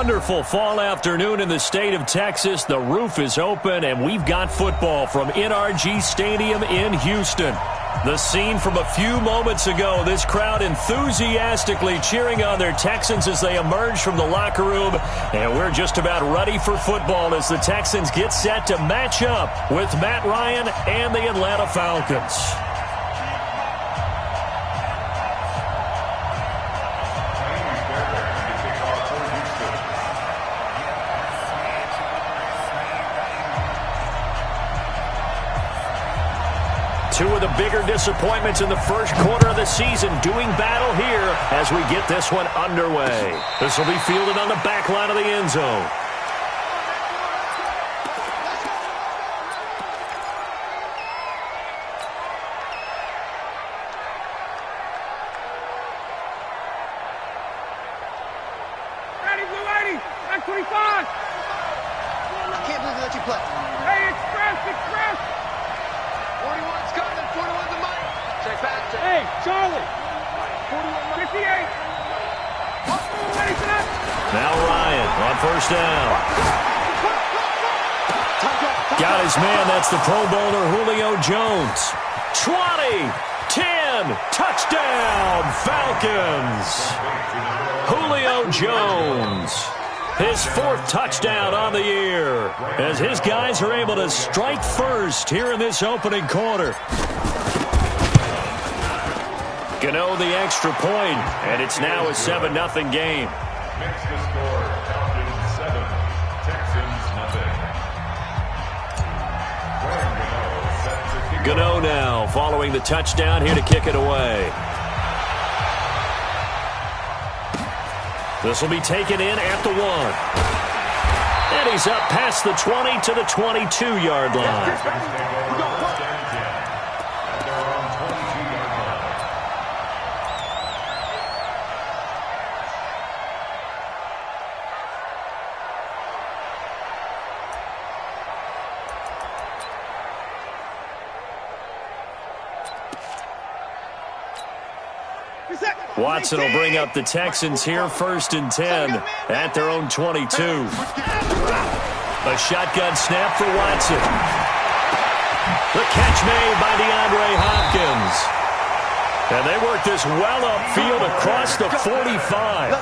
wonderful fall afternoon in the state of Texas. The roof is open, and we've got football from NRG Stadium in Houston. The scene from a few moments ago, this crowd enthusiastically cheering on their Texans as they emerge from the locker room. And we're just about ready for football as the Texans get set to match up with Matt Ryan and the Atlanta Falcons. Two of the bigger disappointments in the first quarter of the season doing battle here as we get this one underway. This will be fielded on the back line of the end zone. Ready, blue 80, back 25. I can't believe they let you play. Hey, express. 41's coming, 41's the money. Check back. Hey, Charlie. 58. Ready for that? Now Ryan on first down. Got his man. That's the Pro Bowler Julio Jones. 20, 10, touchdown, Falcons. Julio Jones. His fourth touchdown on the year as his guys are able to strike first here in this opening quarter. Gano the extra point, and it's now a 7-0 game. Makes the score, Falcons 7, Texans nothing. Gano now following the touchdown here to kick it away. This will be taken in at the 1. And he's up past the 20 to the 22-yard line. Watson will bring up the Texans here, 1st and 10 at their own 22. A shotgun snap for Watson. The catch made by DeAndre Hopkins. And they work this well upfield across the 45.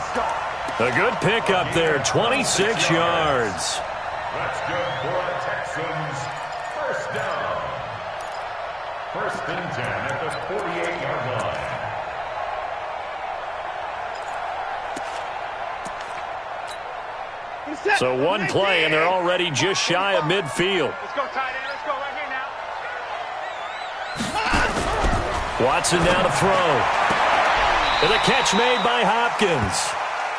A good pick up there, 26 yards. That's good for the Texans. First down. 1st and 10 at the 48-yard line. So one play, and they're already just shy of midfield. Let's go, tight end. Let's go right here now. Watson down to throw. And a catch made by Hopkins.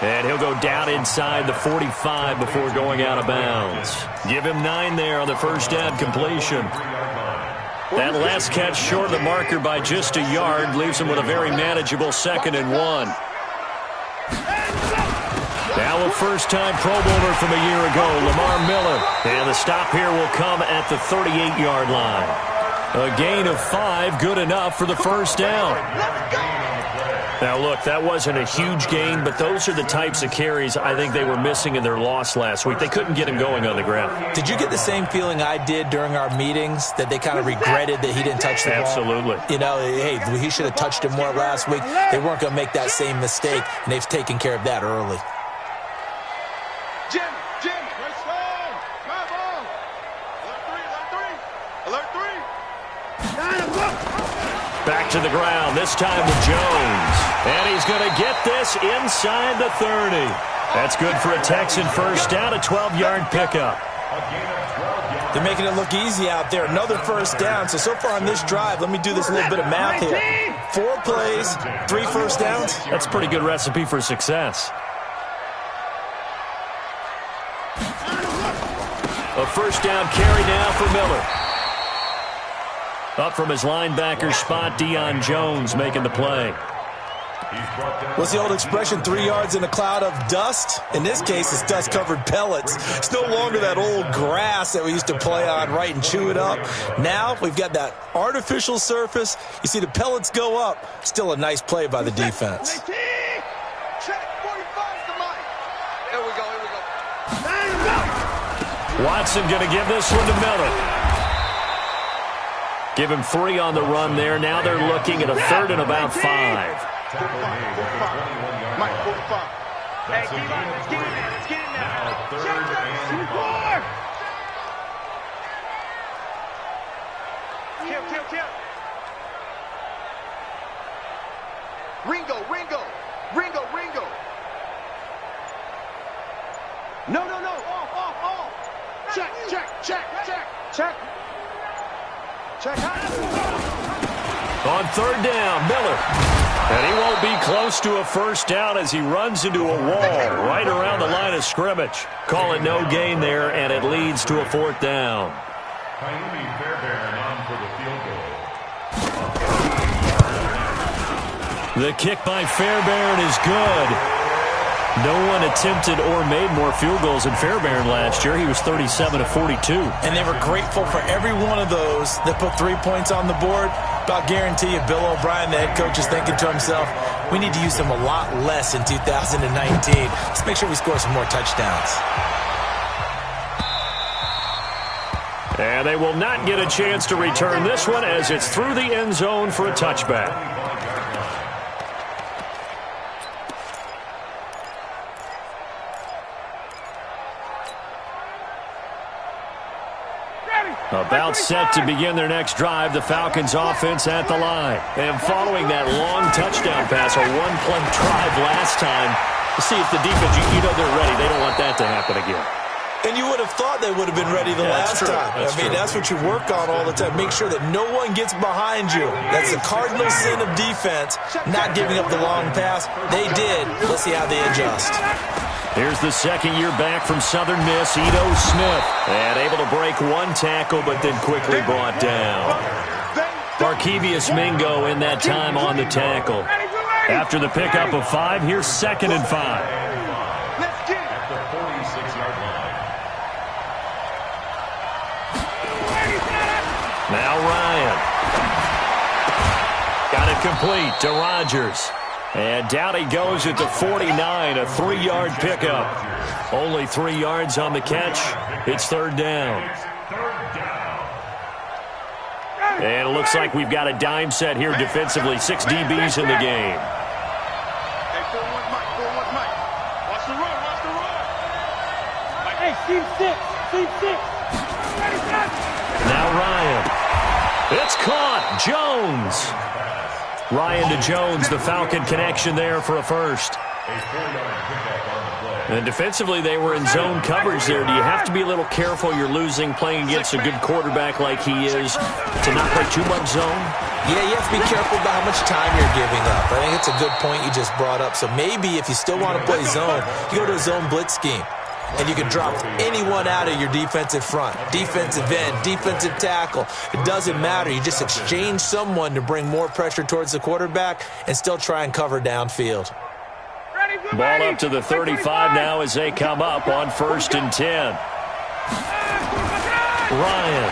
And he'll go down inside the 45 before going out of bounds. Give him 9 there on the first down completion. That last catch short of the marker by just a yard leaves him with a very manageable 2nd and 1. Now a first-time Pro Bowler from a year ago, Lamar Miller. And the stop here will come at the 38-yard line. A gain of 5, good enough for the first down. Now, look, that wasn't a huge gain, but those are the types of carries I think they were missing in their loss last week. They couldn't get him going on the ground. Did you get the same feeling I did during our meetings, that they kind of regretted that he didn't touch the ball? Absolutely. You know, hey, he should have touched it more last week. They weren't going to make that same mistake, and they've taken care of that early. Jim, let's go. Come on. Alert 3. Back to the ground, this time with Jones. And he's going to get this inside the 30. That's good for a Texan first down, a 12-yard pickup. They're making it look easy out there. Another first down. So far on this drive, let me do this little bit of math here. 4 plays, 3 first downs. That's a pretty good recipe for success. A first down carry now for Miller. Up from his linebacker spot, Deion Jones making the play. What's the old expression, 3 yards in a cloud of dust? In this case, it's dust-covered pellets. It's no longer that old grass that we used to play on, right, and chew it up. Now we've got that artificial surface. You see the pellets go up. Still a nice play by the defense. Check, 45's the mic. Here we go. Watson going to give this one to Miller. Give him 3 on the run there. Now they're looking at a 3rd and about 5. Mike, 45. Hey, let's get in there. Let's get in there. Now 3rd and 5. Kill. Ringo. No. Off. Check. On 3rd down, Miller. And he won't be close to a 1st down as he runs into a wall right around the line of scrimmage. Call it no gain there, and it leads to a 4th down. Fairbairn on for the field goal. The kick by Fairbairn is good. No one attempted or made more field goals than Fairbairn last year. He was 37 of 42. And they were grateful for every one of those that put 3 points on the board. About guarantee you, Bill O'Brien, the head coach, is thinking to himself, we need to use him a lot less in 2019. Let's make sure we score some more touchdowns. And they will not get a chance to return this one as it's through the end zone for a touchback. About set to begin their next drive, the Falcons offense at the line. And following that long touchdown pass, a one-play drive last time, to see if the defense, you know they're ready. They don't want that to happen again. And you would have thought they would have been ready the last time. That's what you work on all the time. Make sure that no one gets behind you. That's the cardinal sin of defense, not giving up the long pass. They did. Let's see how they adjust. Here's the 2nd year back from Southern Miss, Ito Smith. And able to break 1 tackle, but then quickly brought down. Barkevius Mingo in that time on the tackle. After the pickup of 5, here's 2nd and 5. Let's get it. At the 46-yard line. Now Ryan. Got it complete to Rodgers. And down he goes at the 49, a 3-yard pickup. Only 3 yards on the catch. It's 3rd down. And it looks like we've got a dime set here defensively. 6 DBs in the game. Hey, 4-1 Mike. Watch the run. Hey, team 6. Now Ryan. It's caught. Jones. Ryan to Jones, the Falcon connection there for a 1st. And defensively, they were in zone coverage there. Do you have to be a little careful? You're losing, playing against a good quarterback like he is, to not play too much zone? Yeah, you have to be careful about how much time you're giving up. I think it's a good point you just brought up. So maybe if you still want to play zone, you go to a zone blitz scheme. And you can drop anyone out of your defensive front, defensive end, defensive tackle. It doesn't matter. You just exchange someone to bring more pressure towards the quarterback and still try and cover downfield. Ball up to the 35 now as they come up on 1st and 10. Ryan.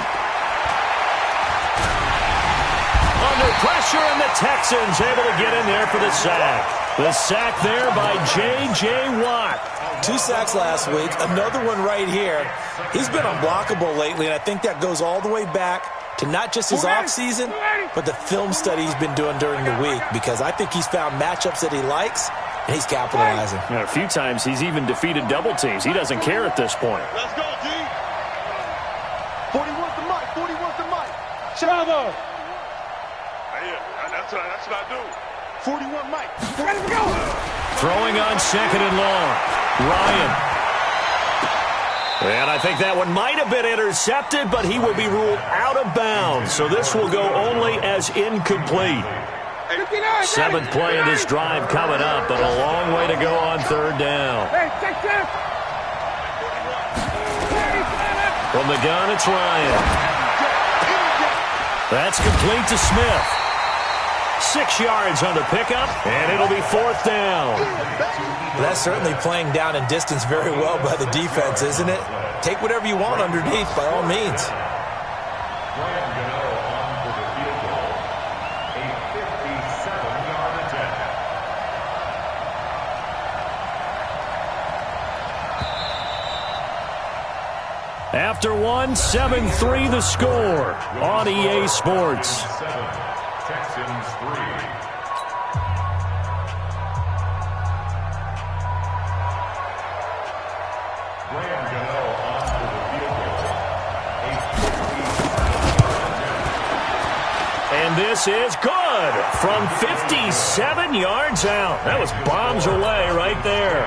Under pressure, and the Texans able to get in there for the sack. The sack there by J.J. Watt. 2 sacks last week, another one right here. He's been unblockable lately, and I think that goes all the way back to not just his offseason, but the film study he's been doing during the week, because I think he's found matchups that he likes, and he's capitalizing. And a few times he's even defeated double teams. He doesn't care at this point. Let's go, D. 41's the Mike. Chavo. That's what I do. 41 Mike. Ready to go. Throwing on 2nd and long. Ryan. And I think that one might have been intercepted, but he will be ruled out of bounds. So this will go only as incomplete. 7th play of this drive coming up, but a long way to go on 3rd down. Hey, check. From the gun, it's Ryan. That's complete to Smith. 6 yards on the pickup, and it'll be 4th down. That's certainly playing down and distance very well by the defense, isn't it? Take whatever you want underneath, by all means. After one, 7-3 the score on EA Sports. Texans 3. And this is good from 57 yards out. That was bombs away right there.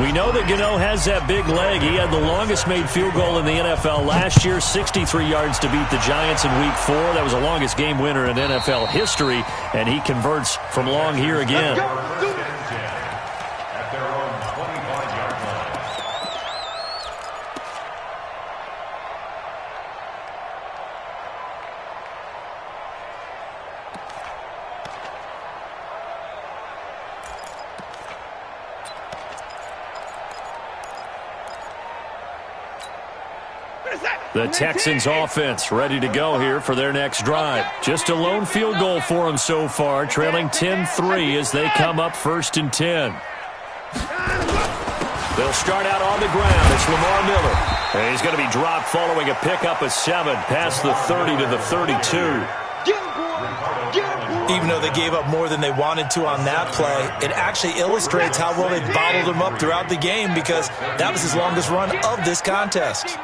We know that Gano has that big leg. He had the longest made field goal in the NFL last year, 63 yards to beat the Giants in Week 4. That was the longest game winner in NFL history, and he converts from long here again. At their own 25-yard line. The Texans offense ready to go here for their next drive. Just a lone field goal for them so far, trailing 10-3 as they come up 1st and 10. They'll start out on the ground. It's Lamar Miller. And he's going to be dropped following a pickup of 7 past the 30 to the 32. Even though they gave up more than they wanted to on that play, it actually illustrates how well they bottled him up throughout the game because that was his longest run of this contest.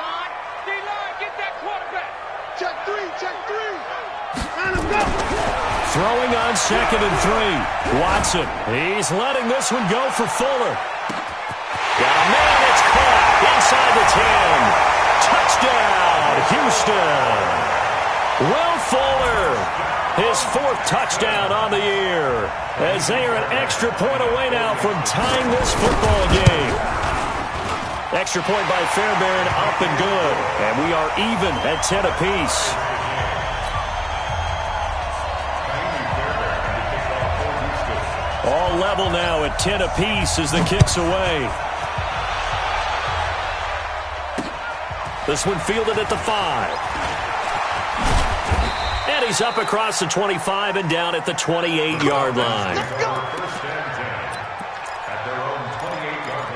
Throwing on 2nd and 3. Watson. He's letting this one go for Fuller. Got a man. It's caught inside the 10. Touchdown, Houston. Will Fuller. His 4th touchdown on the year. As they are an extra point away now from tying this football game. Extra point by Fairbairn up and good. And we are even at 10 apiece. All level now at 10 apiece as the kick's away. This one fielded at the 5. And he's up across the 25 and down at the 28-yard line. At their own 28-yard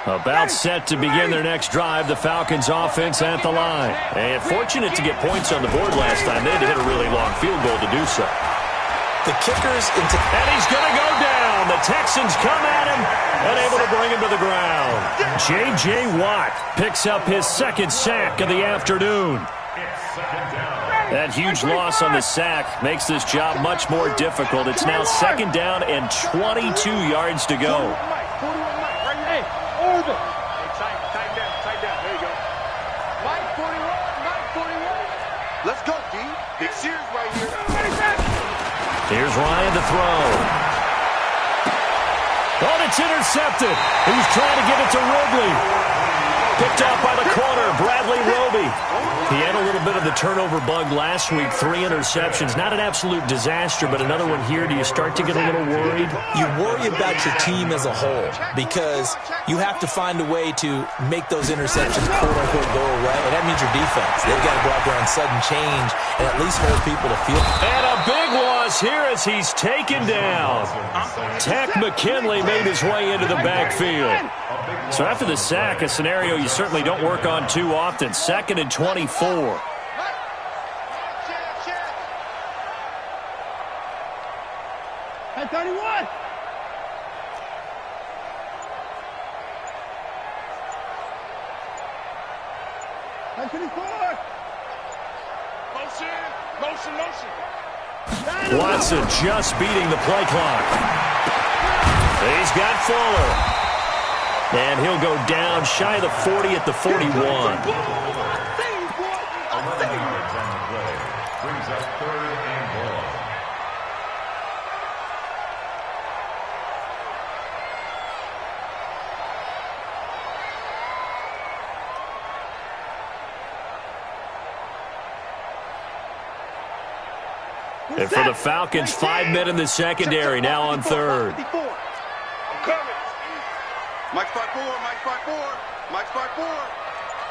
line. About set to begin their next drive, the Falcons offense at the line. And fortunate to get points on the board last time. They had to hit a really long field goal to do so. The kicker's into... And he's going to go down. The Texans come at him and able to bring him to the ground. J.J. Watt picks up his 2nd sack of the afternoon. That huge loss on the sack makes this job much more difficult. It's now 2nd down and 22 yards to go. Tight down. There you go. Mike 41. Let's go, D. Big Sears right here. Here's Ryan to throw. Oh, it's intercepted. He's trying to give it to Roby. Picked out by the corner, Bradley Roby. He had a little bit of the turnover bug last week, 3 interceptions. Not an absolute disaster, but another one here. Do you start to get a little worried? You worry about your team as a whole because you have to find a way to make those interceptions, quote-unquote, go away. And that means your defense. They've got to go out there on sudden change and at least hold people to field. And a big loss here as he's taken down. Tech McKinley made his way into the backfield. So after the sack, a scenario you certainly don't work on too often. 2nd and 24. At 31. At 24. Motion. Watson just beating the play clock. He's got Fuller. And he'll go down shy of the 40 at the 41. 11 yards on the play. Brings up 3rd and goal. And for the Falcons, 5 men in the secondary now on 3rd. I'm coming. Mike 5-4.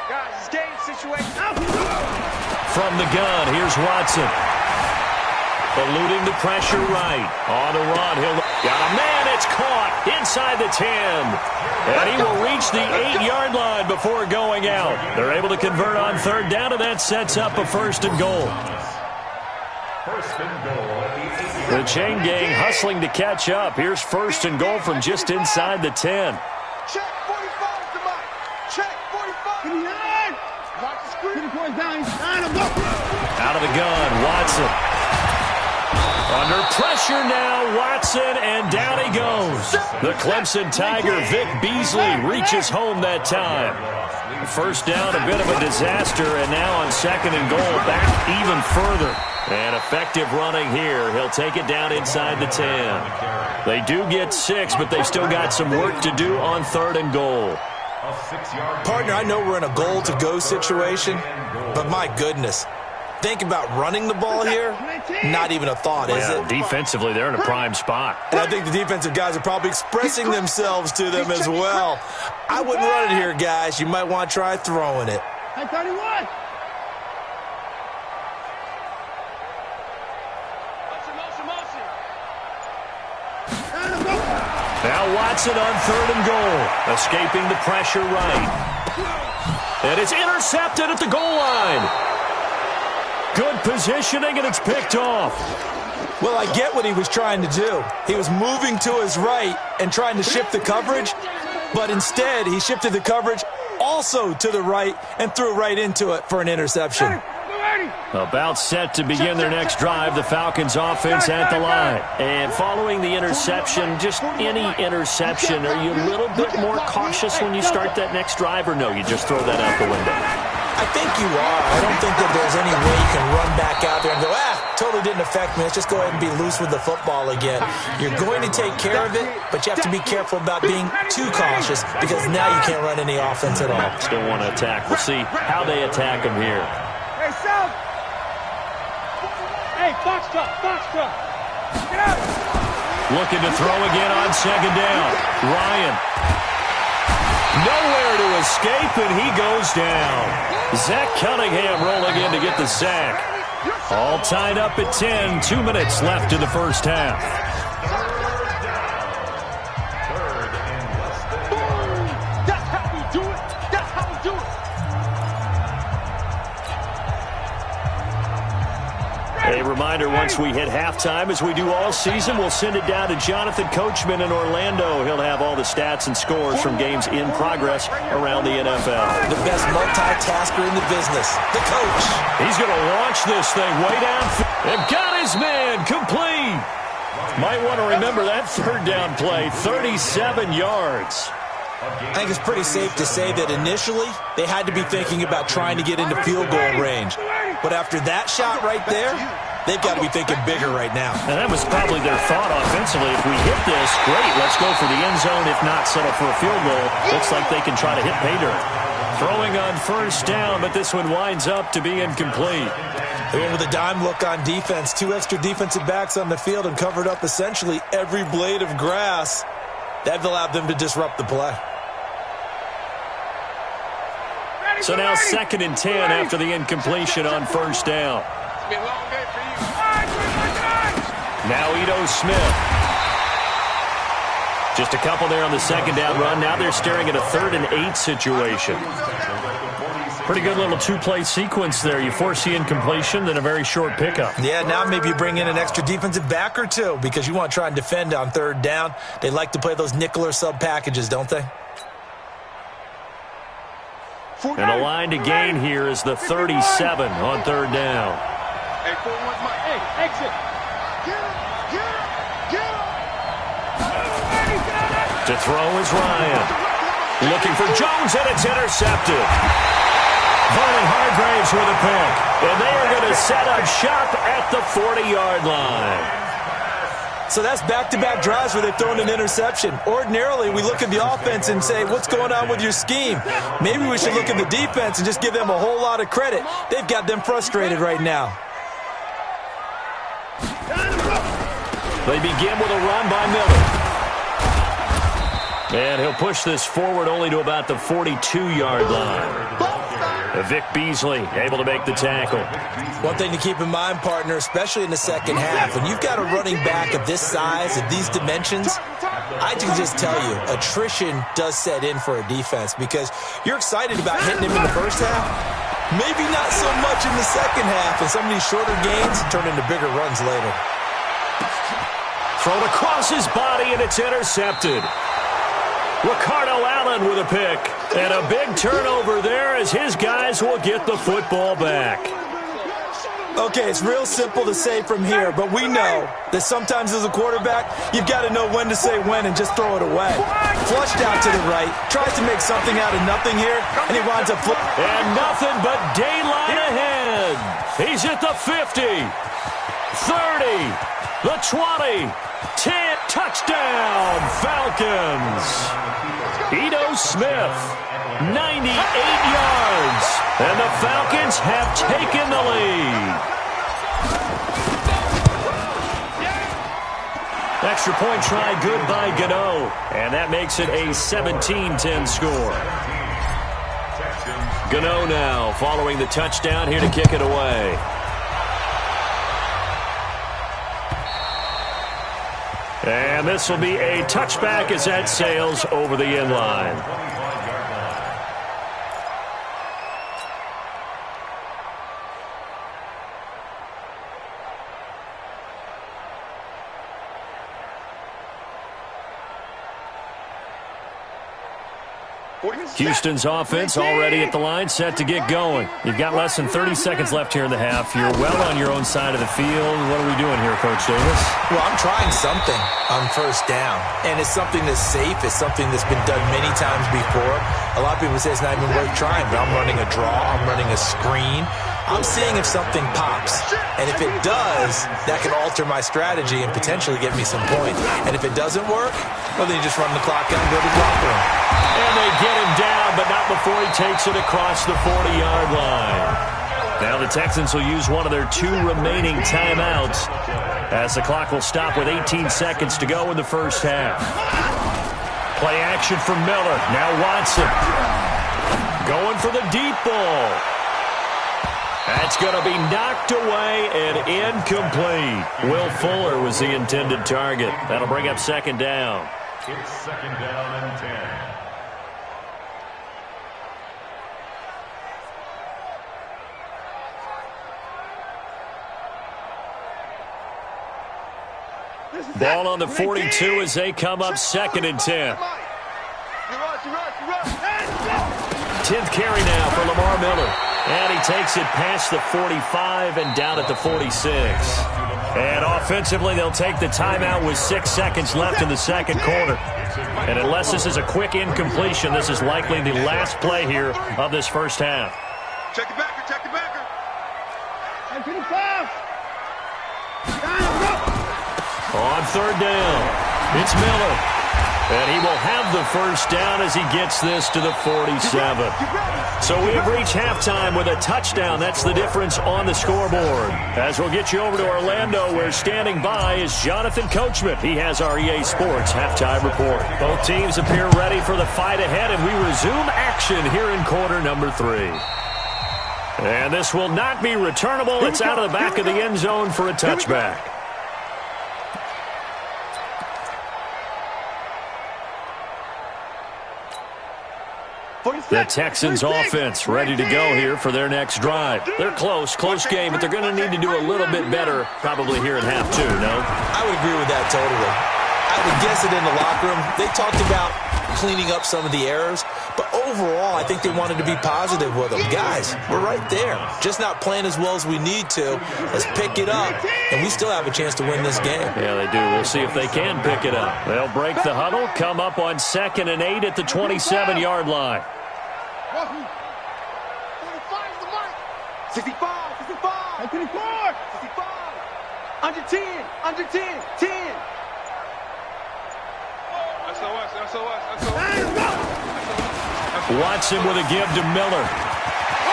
Guys, it's game situation. From the gun, here's Watson. Eluding the pressure right. On the run, he'll... Got a man, it's caught inside the 10. And he will reach the 8-yard line before going out. They're able to convert on third down, and that sets up a first and goal. First and goal at the 8-yard. The chain gang hustling to catch up. Here's first and goal from just inside the 10. Check 45 to Mike. Check 45. Watch the screen. Out of the gun, Watson. Under pressure now, Watson, and down he goes. The Clemson Tiger, Vic Beasley, reaches home that time. First down, a bit of a disaster, and now on second and goal, back even further. And effective running here. He'll take it down inside the 10. They do get 6, but they've still got some work to do on third and goal. Partner, I know we're in a goal-to-go situation, but my goodness. Think about running the ball here, not even a thought, is it? Defensively, they're in a prime spot. And I think the defensive guys are probably expressing themselves to them as well. I wouldn't run it here, guys. You might want to try throwing it. Hey, 31. Now Watson on third and goal, escaping the pressure right. And it's intercepted at the goal line. Good positioning, and it's picked off. Well, I get what he was trying to do. He was moving to his right and trying to shift the coverage, but instead he shifted the coverage also to the right and threw right into it for an interception. About set to begin their next drive, the Falcons offense at the line. And following the interception, just any interception, are you a little bit more cautious when you start that next drive, or no, you just throw that out the window? I think you are. I don't think that there's any way you can run back out there and go, totally didn't affect me. Let's just go ahead and be loose with the football again. You're going to take care of it, but you have to be careful about being too cautious because now you can't run any offense at all. Still want to attack. We'll see how they attack him here. Hey, South. Hey, box truck. Get up. Looking to throw again on second down. Ryan. Nowhere to escape, and he goes down. Zach Cunningham rolling in to get the sack. All tied up at 10. 2 minutes left in the first half. That's how we do it. That's how we do it. A reminder, once we hit halftime, as we do all season, we'll send it down to Jonathan Coachman in Orlando. He'll have all the stats and scores from games in progress around the NFL. The best multitasker in the business, the coach. He's going to launch this thing way down. And got his man complete. Might want to remember that third down play, 37 yards. I think it's pretty safe to say that initially they had to be thinking about trying to get into field goal range. But after that shot right there, they've got to be thinking bigger right now. And that was probably their thought offensively. If we hit this, great, let's go for the end zone. If not, settle for a field goal. Looks like they can try to hit pay dirt. Throwing on first down, but this one winds up to be incomplete. They went with a dime look on defense. 2 extra defensive backs on the field and covered up essentially every blade of grass. That allowed them to disrupt the play. So now second and 10 after the incompletion on first down. It's been a long day for you. Now Ito Smith. Just a couple there on the second down run. Now they're staring at a 3rd and 8 situation. Pretty good little 2-play sequence there. You force the incompletion, then a very short pickup. Yeah, now maybe you bring in an extra defensive back or two because you want to try and defend on third down. They like to play those nickel or sub packages, don't they? And the line to gain here is the 37 on third down. Hey, 4-1's Mike. Hey, exit. To throw is Ryan. Looking for Jones, and it's intercepted. Vernon Hargraves with a pick. And they are going to set up shop at the 40-yard line. So that's back-to-back drives where they've thrown an interception. Ordinarily, we look at the offense and say, what's going on with your scheme? Maybe we should look at the defense and just give them a whole lot of credit. They've got them frustrated right now. They begin with a run by Miller. And he'll push this forward only to about the 42-yard line. Vic Beasley able to make the tackle. One thing to keep in mind, partner, especially in the second half, when you've got a running back of this size, of these dimensions, I can just tell you, attrition does set in for a defense because you're excited about hitting him in the first half. Maybe not so much in the second half, and some of these shorter gains turn into bigger runs later. Thrown across his body, and it's intercepted. Ricardo Allen with a pick. And a big turnover there as his guys will get the football back. Okay, it's real simple to say from here, but we know that sometimes as a quarterback, you've got to know when to say when and just throw it away. Flushed out to the right, tries to make something out of nothing here, and he winds up flipping. And nothing but daylight ahead. He's at the 50, 30, the 20, 10, touchdown, Falcons. Ito Smith, 98 yards, and the Falcons have taken the lead. Extra point try good by Gano, and that makes it a 17-10 score. Gano now following the touchdown here to kick it away. And this will be a touchback as that sails over the end line. Houston's offense already at the line, set to get going. You've got less than 30 seconds left here in the half. You're well on your own side of the field. What are we doing here, Coach Davis? Well, I'm trying something on first down, and it's something that's safe. It's something that's been done many times before. A lot of people say it's not even worth trying, but I'm running a draw. I'm running a screen. I'm seeing if something pops, and if it does, that can alter my strategy and potentially get me some points. And if it doesn't work, well, then you just run the clock out and go to the locker room. And they get him down, but not before he takes it across the 40-yard line. Now the Texans will use one of their 2 remaining timeouts as the clock will stop with 18 seconds to go in the first half. Play action for Miller. Now Watson going for the deep ball. That's going to be knocked away and incomplete. Will Fuller was the intended target. That'll bring up second down. It's second down and 10. Ball on the 42 as they come up second and 10. 10th carry now for Lamar Miller. And he takes it past the 45 and down at the 46. And offensively, they'll take the timeout with 6 seconds left in the second quarter. And unless this is a quick incompletion, this is likely the last play here of this first half. Check the backer, check the backer. On third down, it's Miller. And he will have the first down as he gets this to the 47. So we have reached halftime with a touchdown. That's the difference on the scoreboard. As we'll get you over to Orlando, where standing by is Jonathan Coachman. He has our EA Sports halftime report. Both teams appear ready for the fight ahead, and we resume action here in quarter number 3. And this will not be returnable. It's out of the back of the end zone for a touchback. The Texans offense ready to go here for their next drive. They're close game, but they're going to need to do a little bit better probably here in half 2, no? I would agree with that totally. I would guess it in the locker room. They talked about cleaning up some of the errors, but overall, I think they wanted to be positive with them. Guys, we're right there. Just not playing as well as we need to. Let's pick it up, and we still have a chance to win this game. Yeah, they do. We'll see if they can pick it up. They'll break the huddle, come up on 2nd and 8 at the 27-yard line. 45 is the mark. 65, 65. 64. 65. Under 10, under 10, 10. Watson with a give to Miller.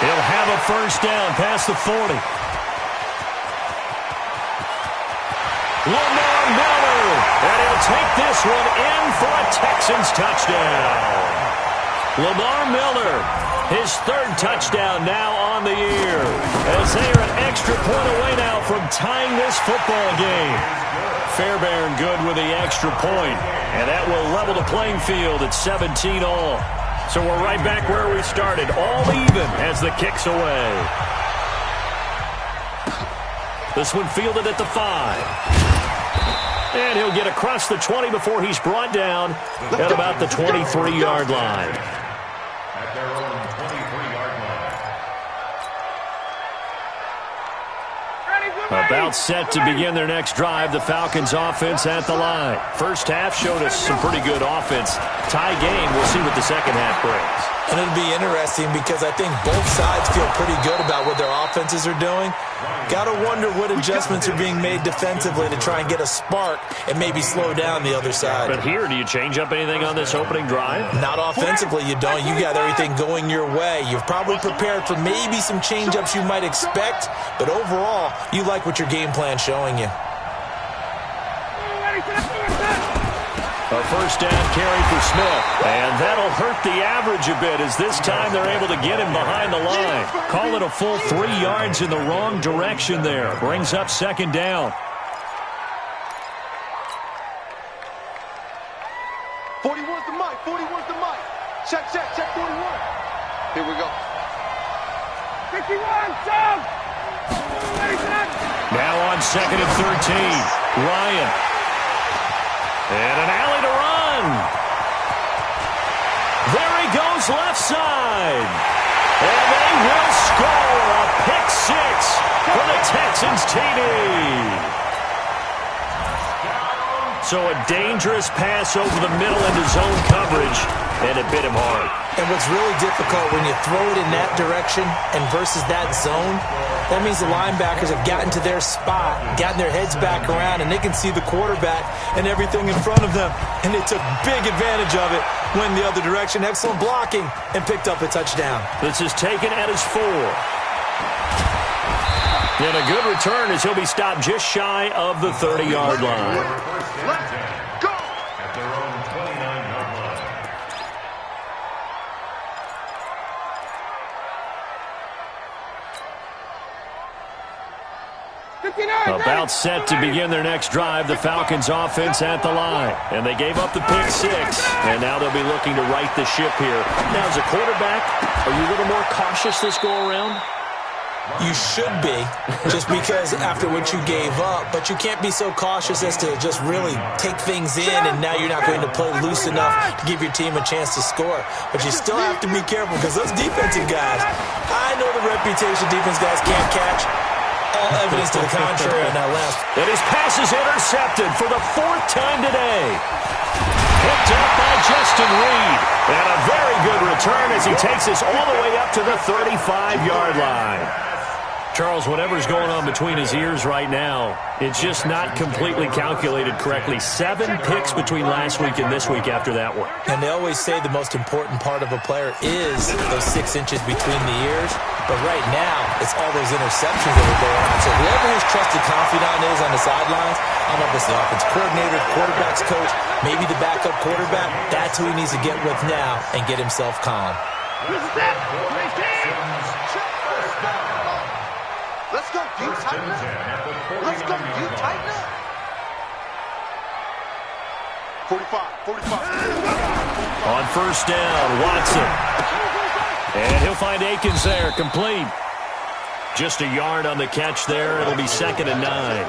He'll have a first down past the 40. Lamar Miller, and he'll take this one in for a Texans touchdown. Lamar Miller, his 3rd touchdown now on the year, as they are an extra point away now from tying this football game. Fairbairn good with the extra point. And that will level the playing field at 17 all. So we're right back where we started, all even as the kick's away. This one fielded at the 5. And he'll get across the 20 before he's brought down at about the 23-yard line. At their own 23-yard line. About set to begin their next drive, the Falcons offense at the line. First half showed us some pretty good offense. Tie game, we'll see what the second half brings. And it'll be interesting because I think both sides feel pretty good about what their offenses are doing. Got to wonder what adjustments are being made defensively to try and get a spark and maybe slow down the other side. But here, do you change up anything on this opening drive? Not offensively, you don't. You got everything going your way. You've probably prepared for maybe some change-ups you might expect, but overall, you like what your game plan's showing you. A first down carry for Smith. And that'll hurt the average a bit as this time they're able to get him behind the line. Call it a full 3 yards in the wrong direction there. Brings up second down. 41's the mic. 41's the mic. Check 41. Here we go. 51, jump! Now on second and 13. Ryan. And an alley to run. There he goes left side. And they will score a pick 6 for the Texans TD. So a dangerous pass over the middle into zone coverage, and it bit him hard. And what's really difficult when you throw it in that direction and versus that zone, that means the linebackers have gotten to their spot, gotten their heads back around, and they can see the quarterback and everything in front of them. And they took big advantage of it, went the other direction, excellent blocking, and picked up a touchdown. This is taken at his 4. And a good return as he'll be stopped just shy of the 30-yard line. Go! At their own 29-yard line. About set to begin their next drive, the Falcons offense at the line. And they gave up the pick 6, and now they'll be looking to right the ship here. Now, as a quarterback, are you a little more cautious this go-around? You should be, just because after what you gave up, but you can't be so cautious as to just really take things in, and now you're not going to play loose enough to give your team a chance to score. But you still have to be careful because those defensive guys, I know the reputation defense guys can't catch. All evidence to the contrary on that last. And his pass is intercepted for the 4th time today. Picked up by Justin Reed. And a very good return as he takes us all the way up to the 35-yard line. Charles, whatever's going on between his ears right now, it's just not completely calculated correctly. 7 picks between last week and this week after that one. And they always say the most important part of a player is those 6 inches between the ears. But right now, it's all those interceptions that are going on. So whoever his trusted confidant is on the sidelines, I don't know if it's the offense coordinator, quarterback's coach, maybe the backup quarterback, that's who he needs to get with now and get himself calm. Let's go, D. Tighten up. Let's go, D. Tighten up. 45. On first down, Watson. And he'll find Akins there, complete. Just a yard on the catch there. It'll be 2nd and 9.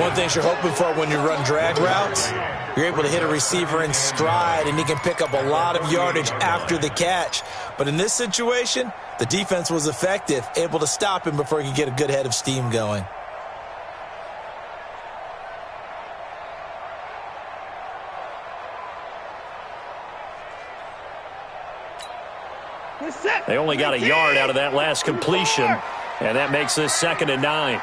One thing you're hoping for when you run drag routes, you're able to hit a receiver in stride, and he can pick up a lot of yardage after the catch. But in this situation, the defense was effective, able to stop him before he could get a good head of steam going. They only got a yard out of that last completion, and that makes this 2nd and 9.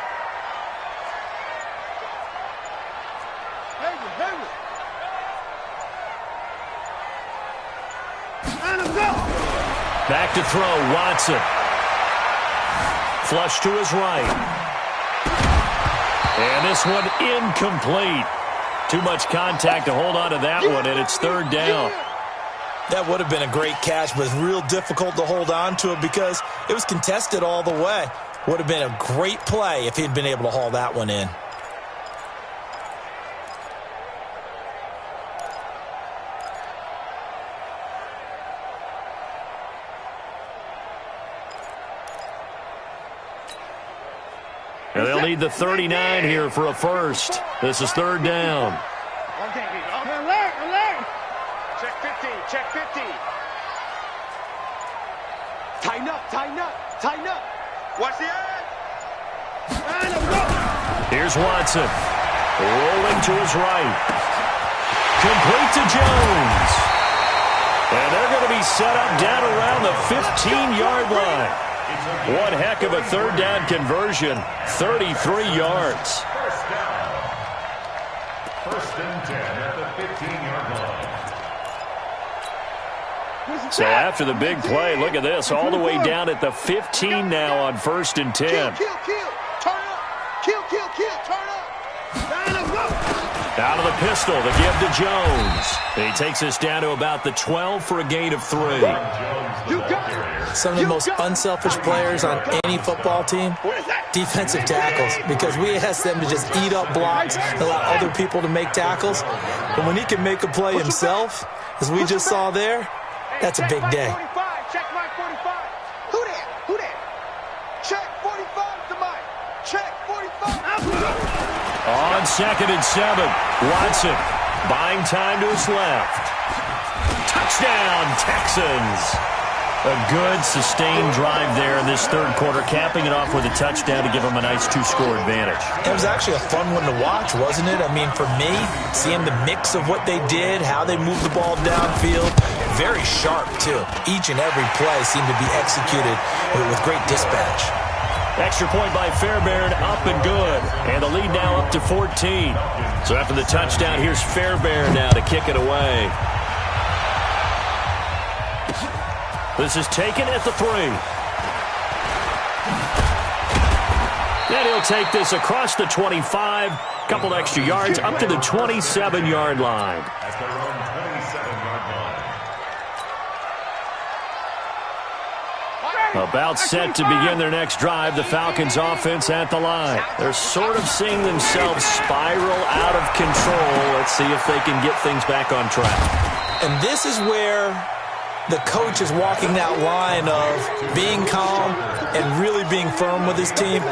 Back to throw, Watson. Flush to his right. And this one incomplete. Too much contact to hold on to that one, and it's 3rd down. That would have been a great catch, but it's real difficult to hold on to it because it was contested all the way. Would have been a great play if he'd been able to haul that one in. And they'll need the 39 here for a first. This is third down. Check 50, check 50. Tighten up, tighten up, tighten up. Watch the edge. Here's Watson. Rolling to his right. Complete to Jones. And they're going to be set up down around the 15-yard line. One heck of a third down conversion. 33 yards. First down. First and 10 at the 15-yard line. So after the big play, look at this. All the way down at the 15 now on first and 10. Kill, kill, turn up. Kill, turn up. Out of the pistol, the give to Jones. He takes us down to about the 12 for a gain of 3. You got it. Some of the most unselfish players on any football team, defensive tackles, because we ask them to just eat up blocks and allow other people to make tackles. But when he can make a play himself, as we just saw there, that's a big day. Check Mike 45. Who that? Check 45 to Mike. Check 45. On second and 7, Watson buying time to his left. Touchdown, Texans. A good, sustained drive there in this third quarter, capping it off with a touchdown to give them a nice 2-score advantage. It was actually a fun one to watch, wasn't it? I mean, for me, seeing the mix of what they did, how they moved the ball downfield, very sharp, too. Each and every play seemed to be executed with great dispatch. Extra point by Fairbairn, up and good. And the lead now up to 14. So after the touchdown, here's Fairbairn now to kick it away. This is taken at the 3. And he'll take this across the 25. Couple extra yards up to the 27-yard line. At their own 27-yard line. About set to begin their next drive, the Falcons offense at the line. They're sort of seeing themselves spiral out of control. Let's see if they can get things back on track. And this is where the coach is walking that line of being calm and really being firm with his team.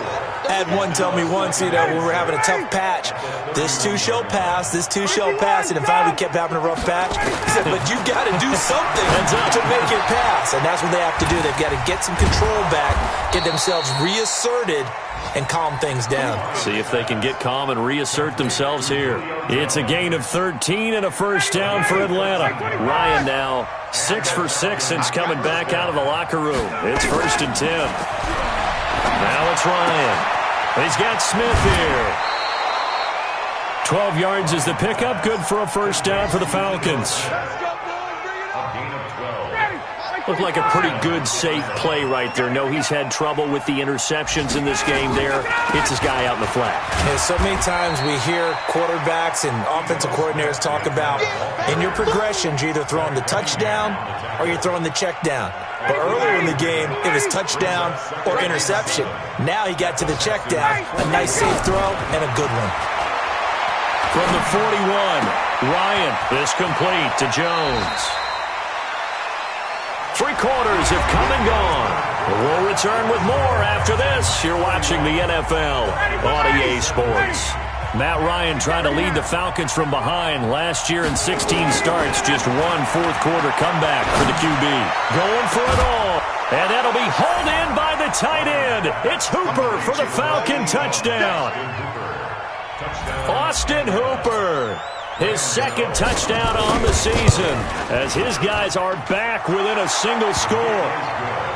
I had one tell me once, when we were having a tough patch, this too shall pass, and then finally we kept having a rough patch. He said, but you got to do something to make it pass, and that's what they have to do. They've got to get some control back, get themselves reasserted, and calm things down. See if they can get calm and reassert themselves here. It's a gain of 13 and a first down for Atlanta. Ryan now 6 for 6 since coming back out of the locker room. It's first and 10. Now it's Ryan. He's got Smith here. 12 yards is the pickup. Good for a first down for the Falcons. Looked like a pretty good, safe play right there. No, he's had trouble with the interceptions in this game there. Hits his guy out in the flat. And so many times we hear quarterbacks and offensive coordinators talk about in your progressions, you're either throwing the touchdown or you're throwing the check down. But earlier in the game, it was touchdown or interception. Now he got to the check down, a nice safe throw, and a good one. From the 41, Ryan is complete to Jones. 3 quarters have come and gone. We'll return with more after this. You're watching the NFL on EA Sports. Matt Ryan trying to lead the Falcons from behind. Last year in 16 starts, just one fourth-quarter comeback for the QB. Going for it all. And that'll be hauled in by the tight end. It's Hooper for the Falcon touchdown. Austin Hooper. His second touchdown on the season as his guys are back within a single score.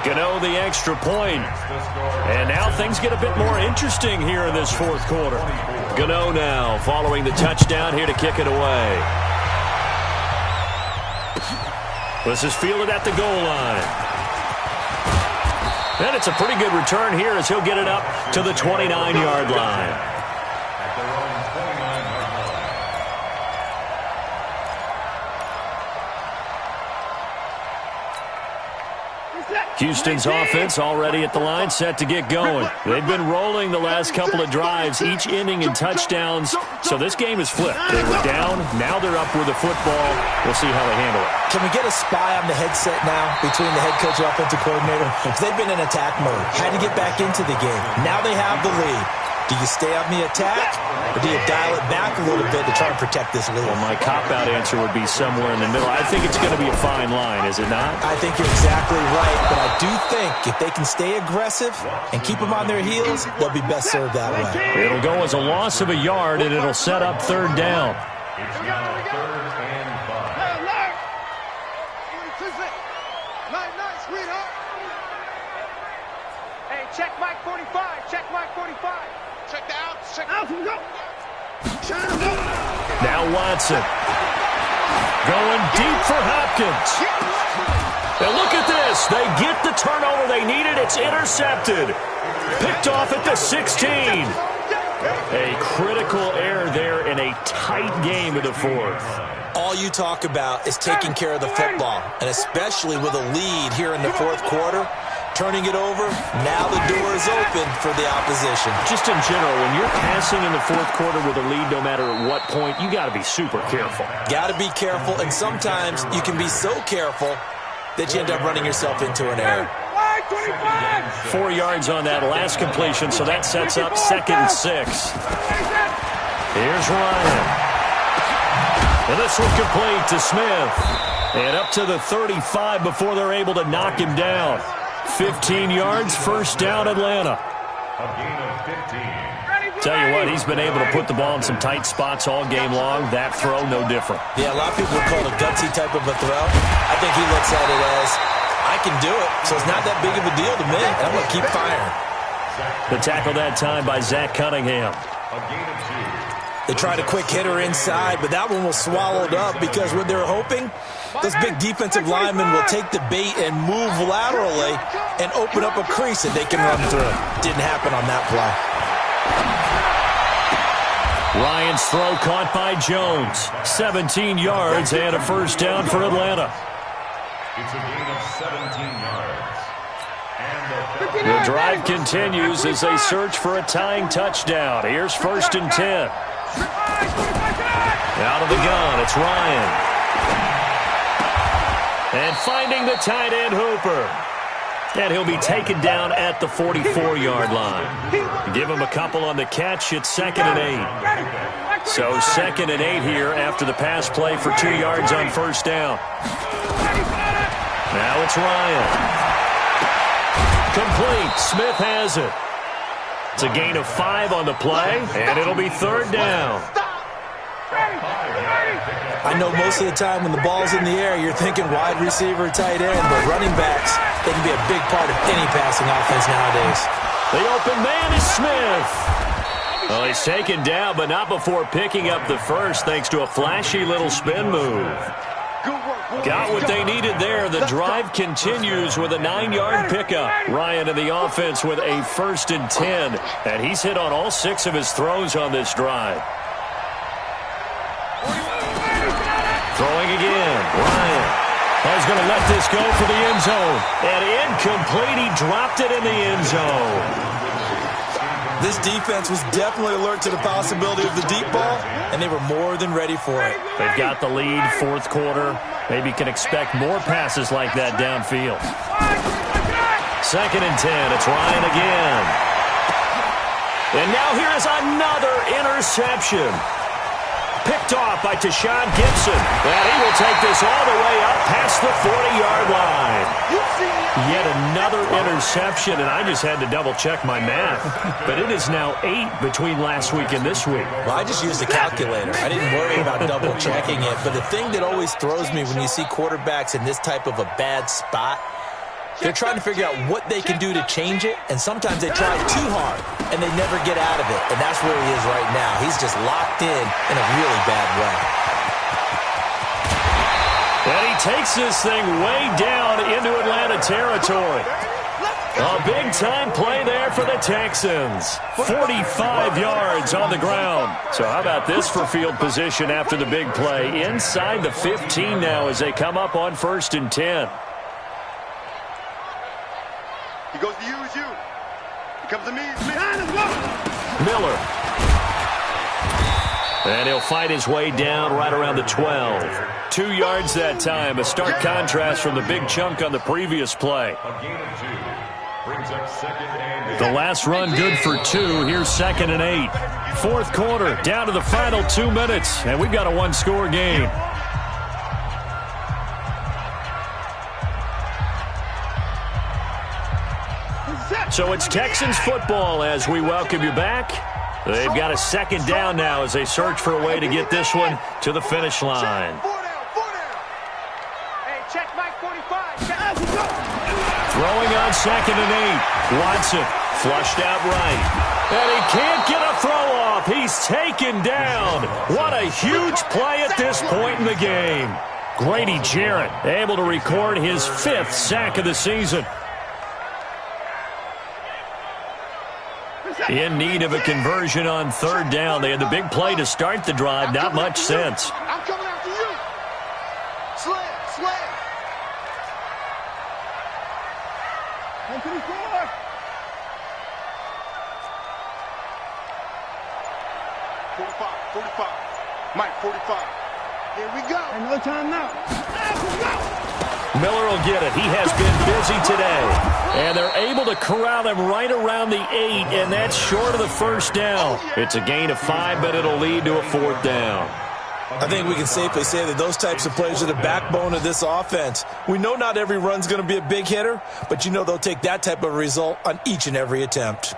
Gano the extra point. And now things get a bit more interesting here in this fourth quarter. Gano now following the touchdown here to kick it away. This is fielded at the goal line. And it's a pretty good return here as he'll get it up to the 29-yard line. Houston's offense already at the line, set to get going. They've been rolling the last couple of drives, each ending in touchdowns. So this game is flipped. They were down, now they're up with the football. We'll see how they handle it. Can we get a spy on the headset now between the head coach and offensive coordinator? They've been in attack mode, had to get back into the game. Now they have the lead. Do you stay on the attack, or do you dial it back a little bit to try and protect this lead? Well, my cop-out answer would be somewhere in the middle. I think it's going to be a fine line, is it not? I think you're exactly right, but I do think if they can stay aggressive and keep them on their heels, they'll be best served that way. It'll go as a loss of a yard, and it'll set up third down. It's now 3rd and 5. Night, sweetheart. Hey, check Mike 45. Check Mike 45. Check the outs. Check Out and go. Now Watson. Going deep for Hopkins. And look at this. They get the turnover they needed. It's intercepted. Picked off at the 16. A critical error there in a tight game of the fourth. All you talk about is taking care of the football, and especially with a lead here in the fourth quarter, turning it over, now the door is open for the opposition. Just in general, when you're passing in the fourth quarter with a lead, no matter at what point, you got to be super careful. Got to be careful, and sometimes you can be so careful that you end up running yourself into an error. 4 yards on that last completion, so that sets up 2nd and 6. Here's Ryan. And this one complete to Smith. And up to the 35 before they're able to knock him down. 15 yards, first down, Atlanta. A gain of 15. Tell you what, he's been able to put the ball in some tight spots all game long. That throw, no different. Yeah, a lot of people would call it a gutsy type of a throw. I think he looks at it as, I can do it, so it's not that big of a deal to me, and I'm going to keep firing. The tackle that time by Zach Cunningham. A gain of 2. They tried a quick hitter inside, but that one was swallowed up because what they're hoping, those big defensive linemen will take the bait and move laterally and open up a crease that they can run through. Didn't happen on that play. Ryan's throw caught by Jones. 17 yards and a first down for Atlanta. It's a gain of 17 yards. And The drive continues as they search for a tying touchdown. Here's 1st and 10. Out of the gun, it's Ryan. And finding the tight end, Hooper. And he'll be taken down at the 44-yard line. Give him a couple on the catch. It's 2nd and 8. So 2nd and 8 here after the pass play for 2 yards on first down. Now it's Ryan. Complete. Smith has it. It's a gain of 5 on the play, and it'll be 3rd down. I know most of the time when the ball's in the air, you're thinking wide receiver, tight end, but running backs, they can be a big part of any passing offense nowadays. The open man is Smith. Well, he's taken down, but not before picking up the first, thanks to a flashy little spin move. Got what they needed there. The drive continues with a 9-yard pickup. Ryan in the offense with a 1st and 10, and he's hit on all 6 of his throws on this drive. Throwing again. Ryan is going to let this go for the end zone. And incomplete. He dropped it in the end zone. This defense was definitely alert to the possibility of the deep ball, and they were more than ready for it. They've got the lead, fourth quarter. Maybe can expect more passes like that downfield. 2nd and 10. It's Ryan again. And now here is another interception. Picked off by Tashawn Gibson. And he will take this all the way up past the 40-yard line. Yet another interception, and I just had to double-check my math. But it is now 8 between last week and this week. Well, I just used a calculator. I didn't worry about double-checking it. But the thing that always throws me when you see quarterbacks in this type of a bad spot, they're trying to figure out what they can do to change it, and sometimes they try too hard, and they never get out of it. And that's where he is right now. He's just locked in a really bad way. And he takes this thing way down into Atlanta territory. A big-time play there for the Texans. 45 yards on the ground. So how about this for field position after the big play? Inside the 15 now as they come up on 1st and 10. He goes to use you. He comes to me. Miller. And he'll fight his way down right around the 12. 2 yards that time. A stark contrast from the big chunk on the previous play. A gain of 2. Brings up 2nd and 8. The last run good for 2. Here's 2nd and 8. Fourth quarter, down to the final 2 minutes, and we've got a one-score game. So it's Texans football as we welcome you back. They've got a 2nd down now as they search for a way to get this one to the finish line. Throwing on 2nd and 8. Watson flushed out right. And he can't get a throw off. He's taken down. What a huge play at this point in the game. Grady Jarrett able to record his 5th sack of the season. In need of a conversion on 3rd down. They had the big play to start the drive. Not much sense. I'm coming after you. Slam. 124. Mike, 45. Here we go. And no time now. Miller will get it. He has been busy today. And they're able to corral him right around the 8, and that's short of the 1st down. It's a gain of 5, but it'll lead to a 4th down. I think we can safely say that those types of plays are the backbone of this offense. We know not every run's going to be a big hitter, but you know they'll take that type of result on each and every attempt.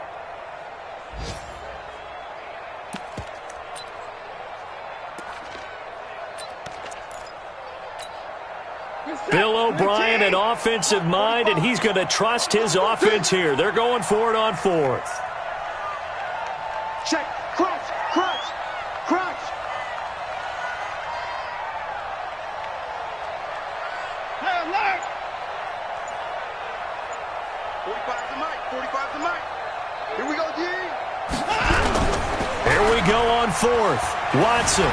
Bill O'Brien, an offensive mind, and he's going to trust his offense here. They're going for it on 4th. Check. Crunch. 45 to Mike. Here we go, D. Here we go on 4th. Watson.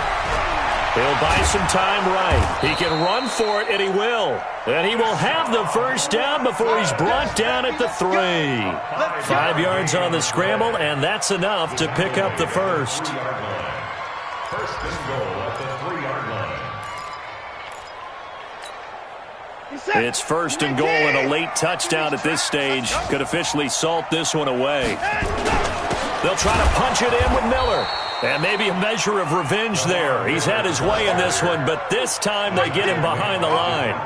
He'll buy some time right. He can run for it, and he will. And he will have the 1st down before he's brought down at the 3. 5 yards on the scramble, and that's enough to pick up the 1st. 1st and goal at the 3-yard line. It's 1st and goal and a late touchdown at this stage. Could officially salt this one away. They'll try to punch it in with Miller. And maybe a measure of revenge there. He's had his way in this one, but this time they get him behind the line.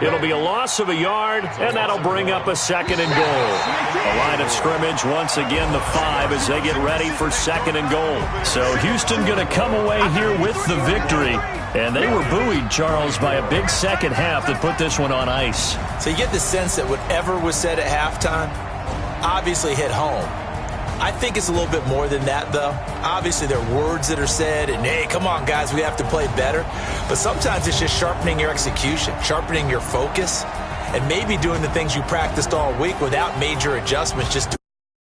It'll be a loss of a yard, and that'll bring up a 2nd and goal. A line of scrimmage, once again the 5 as they get ready for 2nd and goal. So Houston going to come away here with the victory. And they were buoyed, Charles, by a big second half that put this one on ice. So you get the sense that whatever was said at halftime obviously hit home. I think it's a little bit more than that, though. Obviously, there are words that are said, and, hey, come on, guys, we have to play better. But sometimes it's just sharpening your execution, sharpening your focus, and maybe doing the things you practiced all week without major adjustments, just